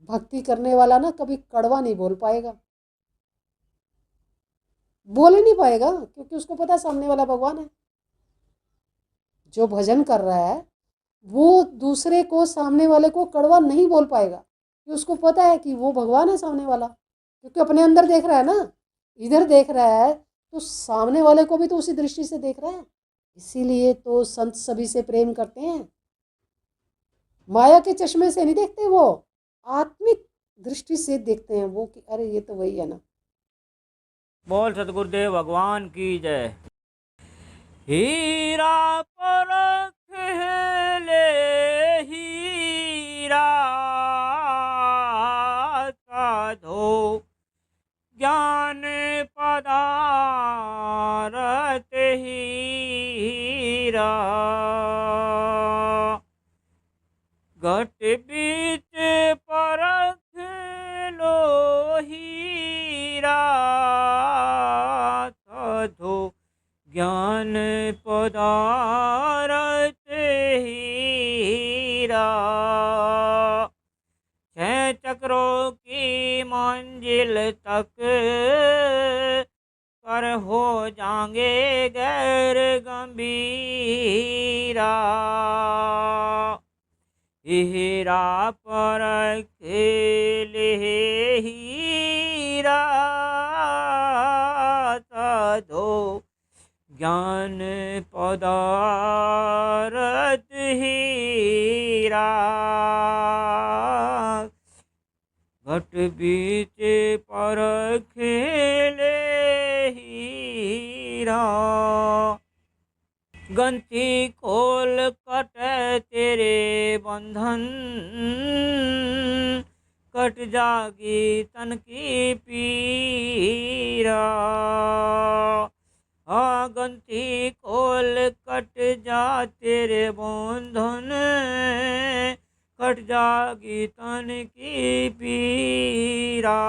भक्ति करने वाला ना कभी कड़वा नहीं बोल पाएगा, बोल ही नहीं पाएगा, क्योंकि उसको पता है सामने वाला भगवान है। जो भजन कर रहा है वो दूसरे को, सामने वाले को कड़वा नहीं बोल पाएगा, कि उसको पता है कि वो भगवान है सामने वाला, क्योंकि अपने अंदर देख रहा है ना, इधर देख रहा है तो सामने वाले को भी तो उसी दृष्टि से देख रहा है। इसीलिए तो संत सभी से प्रेम करते हैं, माया के चश्मे से नहीं देखते वो, आत्मिक दृष्टि से देखते हैं वो, कि अरे ये तो वही है ना। बोल सतगुरुदेव भगवान की जय। हीरा परख ले हीरा साधो ज्ञान पदारथ हीरा घट बीच परख लो हीरा साधो ज्ञान पदारथ हीरा छह चक्रों की मंजिल तक कर हो जाएंगे गैर गंभीरा हीरा पर खेले हीरा साधो ज्ञान पदारथ हीरा घट बीच पर खेले हीरा गंती खोल कट तेरे बंधन कट जागी तन की पीरा गंती खोल कट जा तेरे बंधन कट जागी तन की पीरा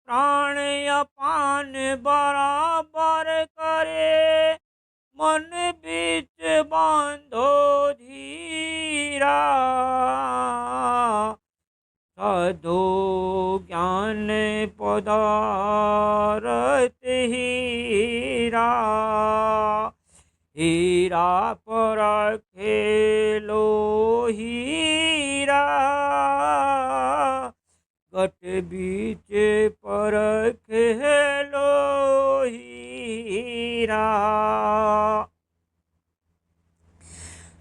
प्राण अपान बराबर करे मन बीच बांधो धीरा साधो ज्ञान पदारथ हीरा हीरा पर खेलो हीरा घट बीच पर खेलो हीरा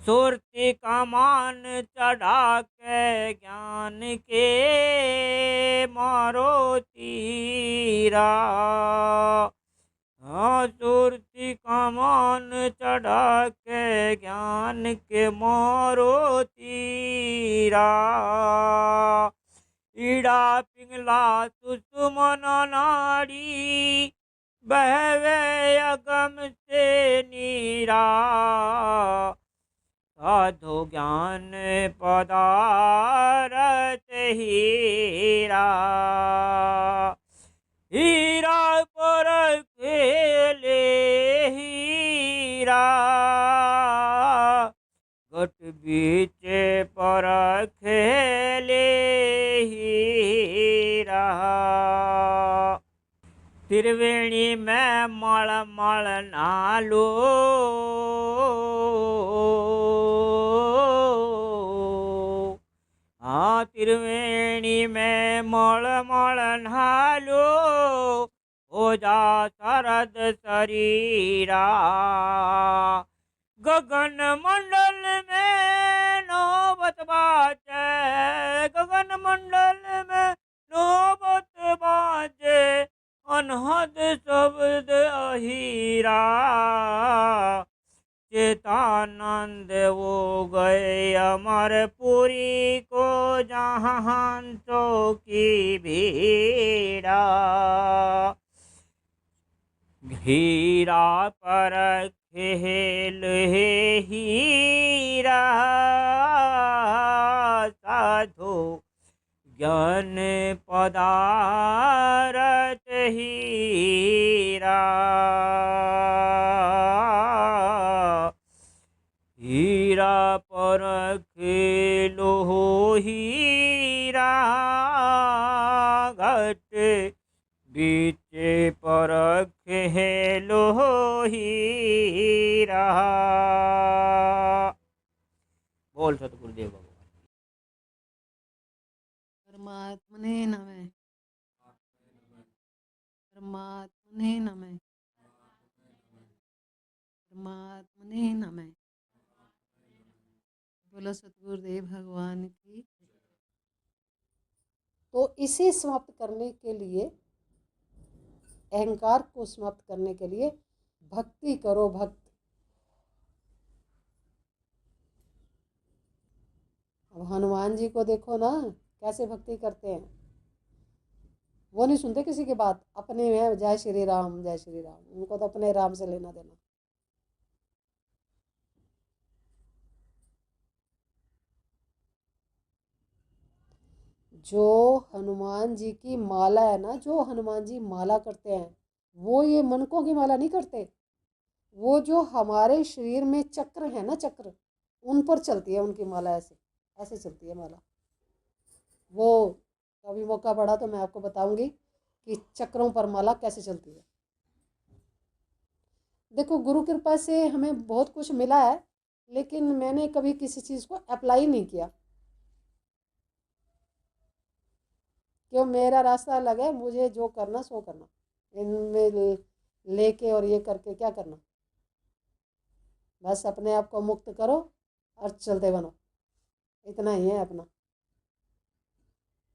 सुरती का मान चढ़ा के ज्ञान के मारो तीरा सुरती का मान चढ़ा के ज्ञान के मारो तीरा ईड़ा पिंगला सुषुमन नाड़ी बहवे अगम से नीरा साधु ज्ञान पदारथ हीरा हीरा पर खेले हीरा घट बीच पर खेले हीरा त्रिवेणी में मल मल नालो त्रिवेणी में मल मल नालो हो जा शरद शरीरा गगन मंडल में नौबत बाजे गगन मंडल में नौबत बाजे अनहद शब्द अहीरा चेतानंद वो गए अमरपुरी को जहाँ तो की भीड़ा हीरा पर खेल हीरा साधु ज्ञान पदारथ हीरा हीरा पर खेलो हीरा बीचे परख है लोही रहा। बोल सतगुरुदेव भगवान। परमात्मने नमः। परमात्मने नमः। परमात्मने नमः। बोलो सतगुरुदेव भगवान की। तो इसे समाप्त करने के लिए, अहंकार को समाप्त करने के लिए भक्ति करो। भक्त अब हनुमान जी को देखो ना, कैसे भक्ति करते हैं। वो नहीं सुनते किसी की बात, अपने में जय श्री राम जय श्री राम, उनको तो अपने राम से लेना देना। जो हनुमान जी की माला है ना, जो हनुमान जी माला करते हैं, वो ये मनकों की माला नहीं करते। वो जो हमारे शरीर में चक्र है ना, चक्र, उन पर चलती है उनकी माला। ऐसे ऐसे चलती है माला। वो कभी मौका पड़ा तो मैं आपको बताऊंगी कि चक्रों पर माला कैसे चलती है। देखो, गुरु कृपा से हमें बहुत कुछ मिला है, लेकिन मैंने कभी किसी चीज़ को अप्लाई नहीं किया। क्यों, मेरा रास्ता अलग है, मुझे जो करना सो करना। इनमें लेके और ये करके क्या करना। बस अपने आप को मुक्त करो और चलते बनो, इतना ही है अपना।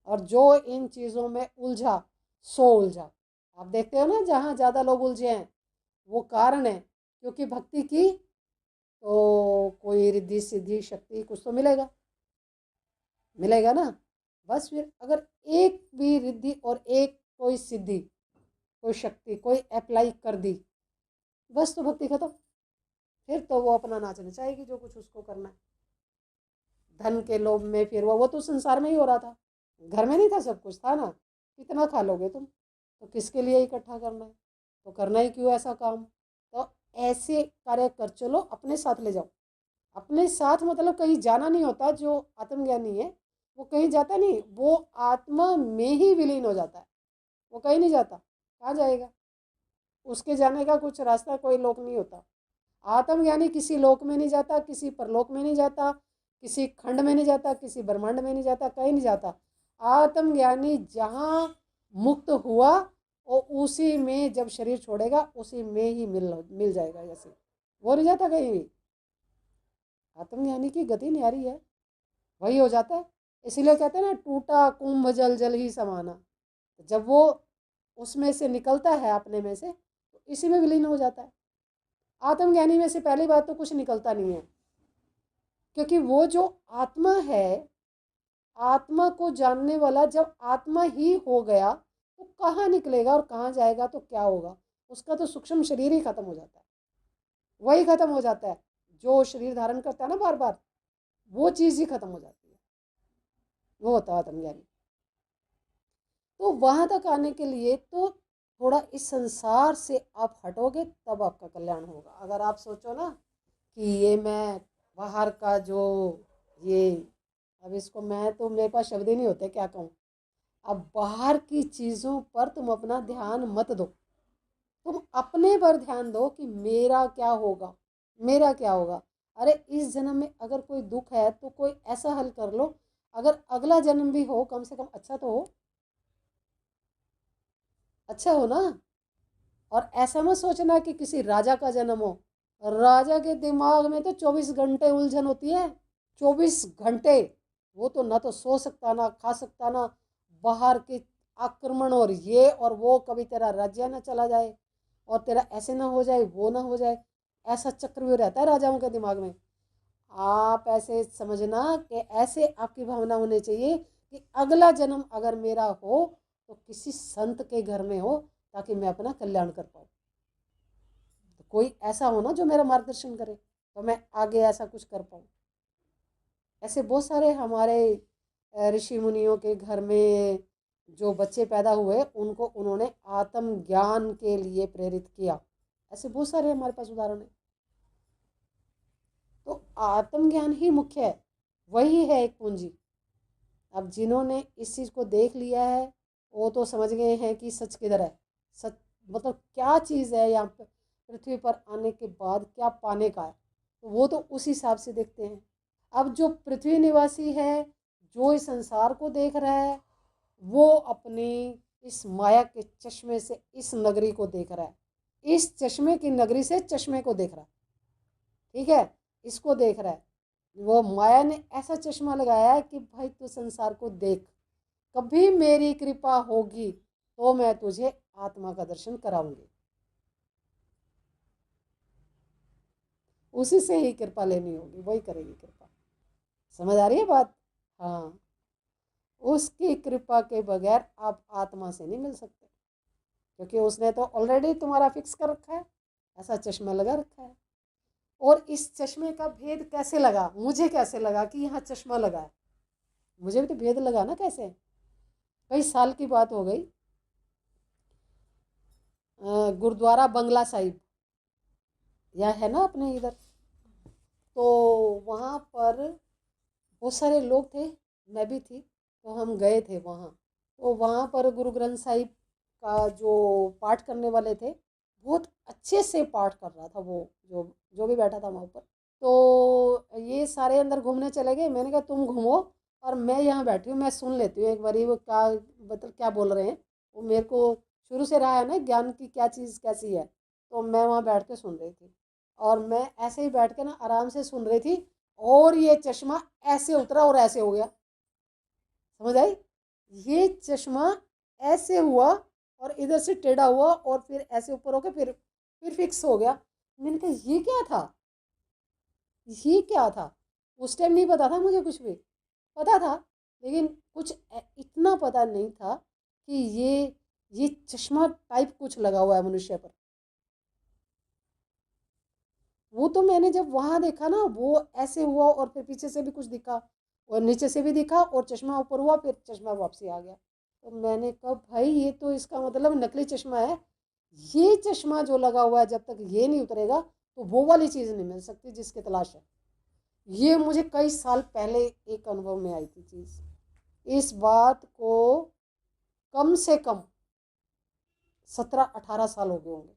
और जो इन चीज़ों में उलझा सो उलझा। आप देखते हो ना, जहाँ ज़्यादा लोग उलझे हैं, वो कारण है क्योंकि भक्ति की तो कोई रिद्धि सिद्धि शक्ति कुछ तो मिलेगा, मिलेगा ना। बस फिर अगर एक भी रिद्धि और एक कोई सिद्धि, कोई शक्ति, कोई अप्लाई कर दी, बस तो भक्ति खत्म। फिर तो वो अपना नाचना चाहेगी जो कुछ उसको करना है। धन के लोभ में फिर वो तो संसार में ही हो रहा था, घर में नहीं था, सब कुछ था ना। कितना खा लोगे तुम, तो किसके लिए इकट्ठा करना है, तो करना ही क्यों ऐसा काम। तो ऐसे कार्य कर चलो, अपने साथ ले जाओ। अपने साथ मतलब कहीं जाना नहीं होता। जो आत्मज्ञानी है वो कहीं जाता नहीं, वो आत्मा में ही विलीन हो जाता है। वो कहीं नहीं जाता, कहाँ जाएगा। उसके जाने का कुछ रास्ता कोई लोक नहीं होता। आत्मज्ञानी किसी लोक में नहीं जाता, किसी परलोक में नहीं जाता, किसी खंड में नहीं जाता, किसी ब्रह्मांड में नहीं जाता, कहीं नहीं जाता। आत्मज्ञानी जहाँ मुक्त हुआ और उसी में जब शरीर छोड़ेगा उसी में ही मिल जाएगा। जैसे वो नहीं जाता कहीं भी। आत्मज्ञानी की गति न्यारी है, वही हो जाता है। इसीलिए कहते हैं ना, टूटा कुंभ जल जल ही समाना। जब वो उसमें से निकलता है, अपने में से, तो इसी में विलीन हो जाता है। आत्मज्ञानी में से पहली बात तो कुछ निकलता नहीं है, क्योंकि वो जो आत्मा है, आत्मा को जानने वाला जब आत्मा ही हो गया तो कहाँ निकलेगा और कहाँ जाएगा, तो क्या होगा। उसका तो सूक्ष्म शरीर ही खत्म हो जाता है, वही खत्म हो जाता है। जो शरीर धारण करता है ना बार बार, वो चीज़ ही खत्म हो जाती है। वो होता है आत्मज्ञानी। तो वहां तक आने के लिए तो थोड़ा इस संसार से आप हटोगे, तब आपका कल्याण होगा। अगर आप सोचो ना कि ये मैं बाहर का जो ये, अब इसको मैं तो, मेरे पास शब्द ही नहीं होते क्या कहूँ। अब बाहर की चीज़ों पर तुम अपना ध्यान मत दो। तुम अपने पर ध्यान दो कि मेरा क्या होगा, मेरा क्या होगा। अरे इस जन्म में अगर कोई दुख है तो कोई ऐसा हल कर लो, अगर अगला जन्म भी हो कम से कम अच्छा तो हो, अच्छा हो ना। और ऐसा मत सोचना कि किसी राजा का जन्म हो। राजा के दिमाग में तो 24 घंटे उलझन होती है, 24 घंटे। वो तो ना तो सो सकता, ना खा सकता, ना बाहर के आक्रमण और ये और वो, कभी तेरा राज्य ना चला जाए और तेरा ऐसे ना हो जाए, वो ना हो जाए। ऐसा चक्रव्यूह रहता है राजाओं के दिमाग में। आप ऐसे समझना कि ऐसे आपकी भावना होनी चाहिए कि अगला जन्म अगर मेरा हो तो किसी संत के घर में हो, ताकि मैं अपना कल्याण कर पाऊँ। तो कोई ऐसा हो ना जो मेरा मार्गदर्शन करे, तो मैं आगे ऐसा कुछ कर पाऊँ। ऐसे बहुत सारे हमारे ऋषि मुनियों के घर में जो बच्चे पैदा हुए, उनको उन्होंने आत्मज्ञान के लिए प्रेरित किया। ऐसे बहुत सारे हमारे पास उदाहरण हैं। तो आत्मज्ञान ही मुख्य है, वही है एक पूंजी। अब जिन्होंने इस चीज़ को देख लिया है वो तो समझ गए हैं कि सच किधर है, सच मतलब क्या चीज़ है यहाँ पे पृथ्वी पर आने के बाद क्या पाने का है, तो वो तो उस हिसाब से देखते हैं। अब जो पृथ्वी निवासी है, जो इस संसार को देख रहा है, वो अपने इस माया के चश्मे से इस नगरी को देख रहा है, इस चश्मे की नगरी से चश्मे को देख रहा है, ठीक है, इसको देख रहा है। वो माया ने ऐसा चश्मा लगाया है कि भाई तू संसार को देख, कभी मेरी कृपा होगी तो मैं तुझे आत्मा का दर्शन कराऊंगी, उसी से ही कृपा लेनी होगी, वही करेगी कृपा। समझ आ रही है बात? हाँ, उसकी कृपा के बगैर आप आत्मा से नहीं मिल सकते, क्योंकि उसने तो ऑलरेडी तुम्हारा फिक्स कर रखा है, ऐसा चश्मा लगा रखा है। और इस चश्मे का भेद कैसे लगा, मुझे कैसे लगा कि यहाँ चश्मा लगा है, मुझे भी तो भेद लगा ना कैसे। कई साल की बात हो गई, गुरुद्वारा बंगला साहिब यह है ना अपने इधर, तो वहाँ पर बहुत सारे लोग थे, मैं भी थी, तो हम गए थे वहाँ। तो वहाँ पर गुरु ग्रंथ साहिब का जो पाठ करने वाले थे, बहुत अच्छे से पाठ कर रहा था वो, जो जो भी बैठा था वहाँ पर। तो ये सारे अंदर घूमने चले गए, मैंने कहा तुम घूमो और मैं यहाँ बैठी हूँ, मैं सुन लेती हूँ एक बारी वो क्या मतलब क्या बोल रहे हैं। वो मेरे को शुरू से रहा है ना ज्ञान की क्या चीज़ कैसी है, तो मैं वहाँ बैठ के सुन रही थी। और मैं ऐसे ही बैठ के ना आराम से सुन रही थी, और ये चश्मा ऐसे उतरा और ऐसे हो गया, समझ आई? ये चश्मा ऐसे हुआ और इधर से टेढ़ा हुआ और फिर ऐसे ऊपर होकर फिर फिक्स हो गया। मैंने कहा ये क्या था, ये क्या था? उस टाइम नहीं पता था मुझे, कुछ भी पता था लेकिन कुछ इतना पता नहीं था कि ये चश्मा टाइप कुछ लगा हुआ है मनुष्य पर। वो तो मैंने जब वहां देखा ना, वो ऐसे हुआ और फिर पीछे से भी कुछ दिखा और नीचे से भी दिखा और चश्मा ऊपर हुआ फिर चश्मा वापसी आ गया। तो मैंने कहा भाई ये तो इसका मतलब नकली चश्मा है। ये चश्मा जो लगा हुआ है जब तक ये नहीं उतरेगा तो वो वाली चीज़ नहीं मिल सकती जिसकी तलाश है। ये मुझे कई साल पहले एक अनुभव में आई थी चीज़। इस बात को कम से कम 17-18 साल हो गए होंगे।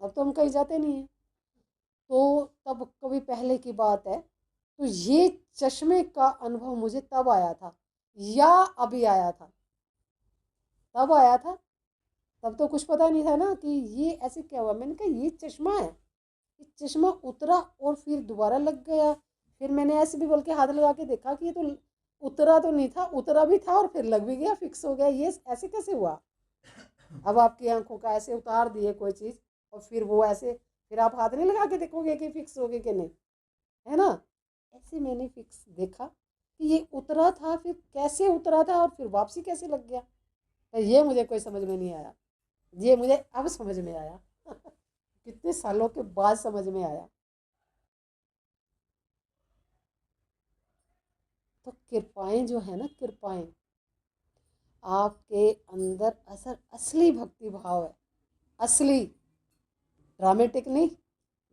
अब तो हम कहीं जाते नहीं हैं, तो तब कभी पहले की बात है। तो ये चश्मे का अनुभव मुझे तब आया था या अभी आया था, तब आया था। तब तो कुछ पता नहीं था ना कि ये ऐसे क्या हुआ। मैंने कहा ये चश्मा है, ये चश्मा उतरा और फिर दोबारा लग गया। फिर मैंने ऐसे भी बोल के हाथ लगा के देखा कि ये तो उतरा तो नहीं था, उतरा भी था और फिर लग भी गया, फिक्स हो गया, ये ऐसे कैसे हुआ? अब आपकी आंखों का ऐसे उतार दिए कोई चीज़ और फिर वो ऐसे, फिर आप हाथ नहीं लगा के देखोगे कि फिक्स हो गए कि नहीं, है ना? ऐसे मैंने फिक्स देखा कि ये उतरा था, फिर कैसे उतरा था और फिर वापसी कैसे लग गया। तो ये मुझे कोई समझ में नहीं आया, ये मुझे अब समझ में आया कितने सालों के बाद समझ में आया। तो कृपाएं जो है ना, कृपाएं आपके अंदर असर असली भक्ति भाव है, असली, ड्रामेटिक नहीं।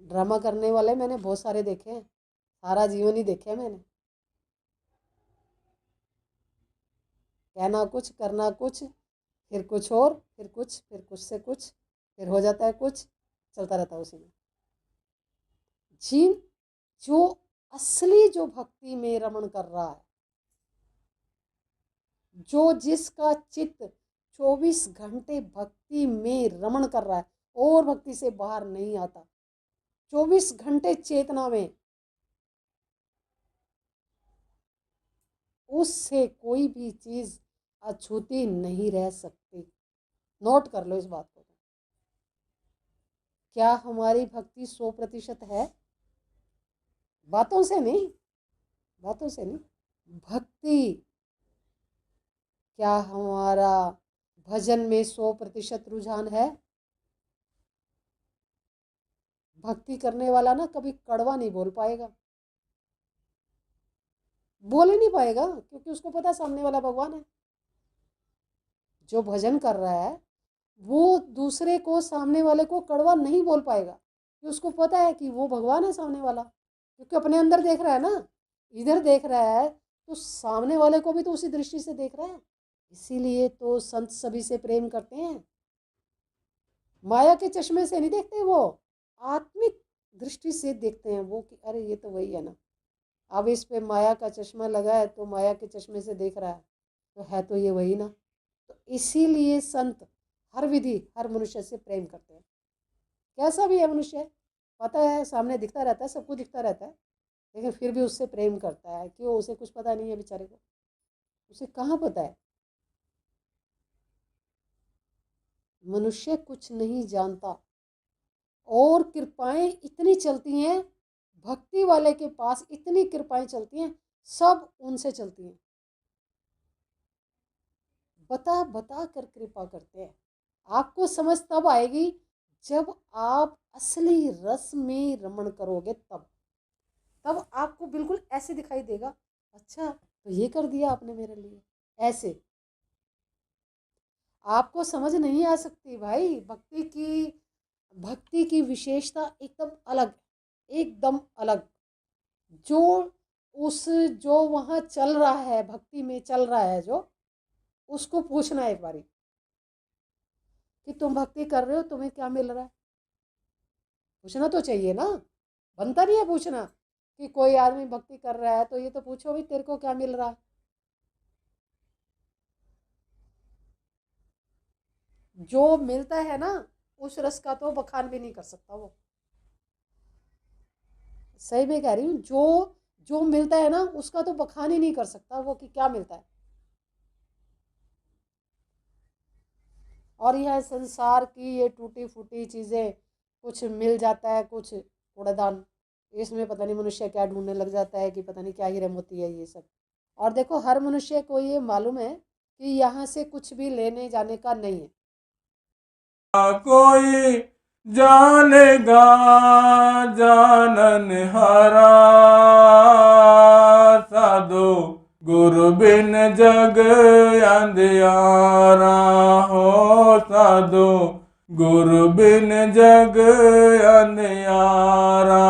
ड्रामा करने वाले मैंने बहुत सारे देखे हैं, सारा जीवन ही देखे मैंने। कहना कुछ करना कुछ, फिर कुछ और फिर कुछ, फिर कुछ से कुछ, फिर हो जाता है कुछ, चलता रहता है उसी में। जिन जो असली जो भक्ति में रमण कर रहा है, जो जिसका चित्त 24 घंटे भक्ति में रमण कर रहा है और भक्ति से बाहर नहीं आता, 24 घंटे चेतना में, उससे कोई भी चीज अछूती नहीं रह सकती। नोट कर लो इस बात को। क्या हमारी भक्ति 100% है? बातों से नहीं, बातों से नहीं, भक्ति। क्या हमारा भजन में 100% रुझान है? भक्ति करने वाला ना कभी कड़वा नहीं बोल पाएगा, बोल ही नहीं पाएगा, क्योंकि उसको पता है सामने वाला भगवान है। जो भजन कर रहा है वो दूसरे को, सामने वाले को कड़वा नहीं बोल पाएगा, कि उसको पता है कि वो भगवान है सामने वाला, क्योंकि अपने अंदर देख रहा है ना, इधर देख रहा है तो सामने वाले को भी तो उसी दृष्टि से देख रहा है। इसीलिए तो संत सभी से प्रेम करते हैं, माया के चश्मे से नहीं देखते, वो आत्मिक दृष्टि से देखते हैं वो कि अरे ये तो वही है ना। अब इस पे माया का चश्मा लगा है तो माया के चश्मे से देख रहा है तो ये वही ना। तो इसीलिए संत हर विधि हर मनुष्य से प्रेम करते हैं, कैसा भी है मनुष्य। पता है सामने दिखता रहता है, सबको दिखता रहता है, लेकिन फिर भी उससे प्रेम करता है। क्यों? उसे कुछ पता नहीं है बेचारे को, उसे कहाँ पता है। मनुष्य कुछ नहीं जानता, और कृपाएं इतनी चलती हैं, भक्ति वाले के पास इतनी कृपाएं चलती हैं, सब उनसे चलती हैं, बता बता कर कृपा करते हैं। आपको समझ तब आएगी जब आप असली रस में रमण करोगे, तब आपको बिल्कुल ऐसे दिखाई देगा, अच्छा तो ये कर दिया आपने मेरे लिए, ऐसे। आपको समझ नहीं आ सकती भाई, भक्ति की विशेषता एकदम अलग, एकदम अलग। जो जो वहाँ चल रहा है, भक्ति में चल रहा है जो, उसको पूछना एक बारी कि तुम भक्ति कर रहे हो, तुम्हें क्या मिल रहा है। पूछना तो चाहिए ना, बनता नहीं है पूछना कि कोई आदमी भक्ति कर रहा है तो ये तो पूछो भी तेरे को क्या मिल रहा है। जो मिलता है ना उस रस का तो बखान भी नहीं कर सकता वो, सही में कह रही हूँ। जो जो मिलता है ना उसका तो बखान ही नहीं कर सकता वो कि क्या मिलता है। और यह संसार की ये टूटी फूटी चीज़ें, कुछ मिल जाता है, कुछ कूड़ेदान, इसमें पता नहीं मनुष्य क्या ढूंढने लग जाता है कि पता नहीं क्या हीरे मोती है ये सब। और देखो हर मनुष्य को ये मालूम है कि यहाँ से कुछ भी लेने जाने का नहीं है। कोई जानेगा जानन हारा, साधु गुरु बिन जग अंधियारा हो, साधु गुरु बिन जग अंधियारा।